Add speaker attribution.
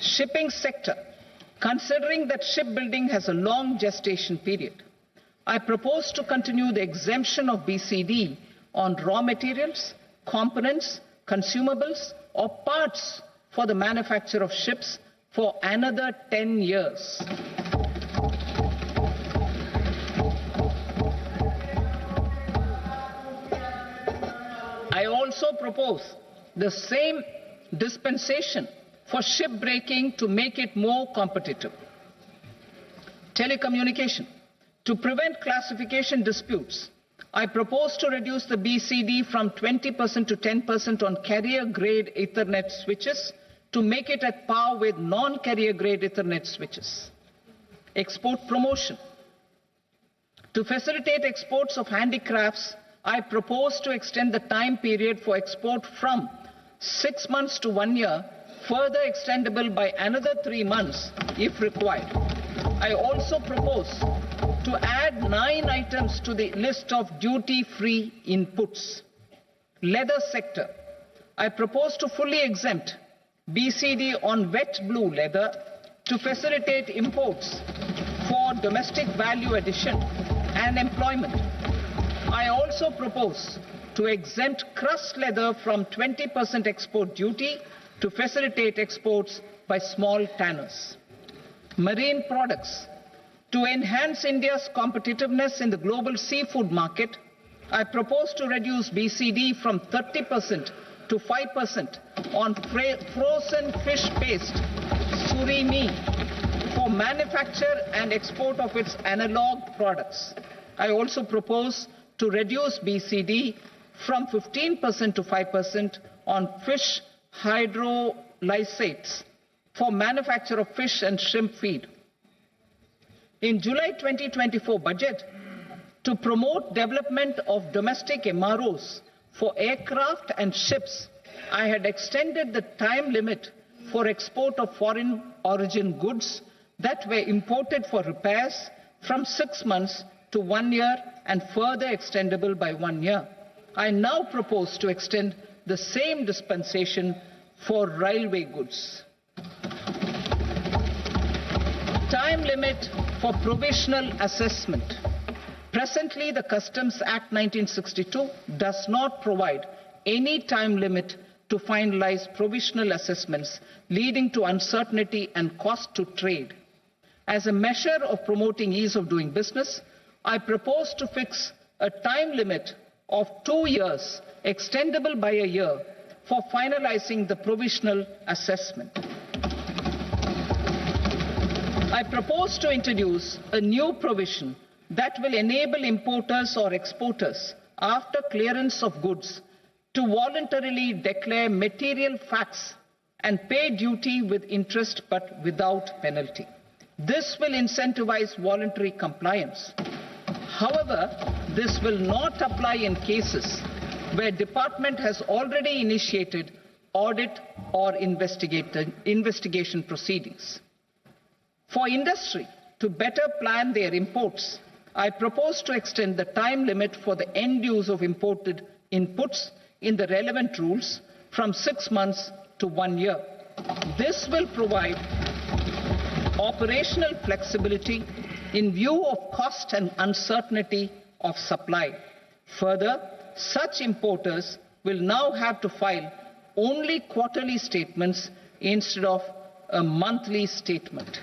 Speaker 1: Shipping sector. Considering that shipbuilding has a long gestation period, I propose to continue the exemption of BCD on raw materials, components, consumables, or parts for the manufacture of ships for another 10 years. I also propose the same dispensation for shipbreaking to make it more competitive. Telecommunication. To prevent classification disputes, I propose to reduce the BCD from 20% to 10% on carrier-grade Ethernet switches to make it at par with non-carrier-grade Ethernet switches. Export promotion. To facilitate exports of handicrafts, I propose to extend the time period for export from 6 months to 1 year, further extendable by another 3 months if required. I also propose to add 9 items to the list of duty-free inputs. Leather sector. I propose to fully exempt BCD on wet blue leather to facilitate imports for domestic value addition and employment. I also propose to exempt crust leather from 20% export duty to facilitate exports by small tanners. Marine products. To enhance India's competitiveness in the global seafood market, I propose to reduce BCD from 30% to 5% on frozen fish paste, surimi, for manufacture and export of its analog products. I also propose to reduce BCD from 15% to 5% on fish hydrolysates for manufacture of fish and shrimp feed. In July 2024 budget, to promote development of domestic MROs for aircraft and ships, I had extended the time limit for export of foreign origin goods that were imported for repairs from 6 months to 1 year and further extendable by 1 year. I now propose to extend the same dispensation for railway goods. Time limit for provisional assessment. Presently, the Customs Act 1962 does not provide any time limit to finalize provisional assessments, leading to uncertainty and cost to trade. As a measure of promoting ease of doing business, I propose to fix a time limit of 2 years, extendable by a year, for finalizing the provisional assessment. I propose to introduce a new provision that will enable importers or exporters, after clearance of goods, to voluntarily declare material facts and pay duty with interest but without penalty. This will incentivize voluntary compliance. However, this will not apply in cases where department has already initiated audit or investigation proceedings. For industry to better plan their imports, I propose to extend the time limit for the end use of imported inputs in the relevant rules from 6 months to 1 year. This will provide operational flexibility in view of cost and uncertainty of supply. Further, such importers will now have to file only quarterly statements instead of a monthly statement.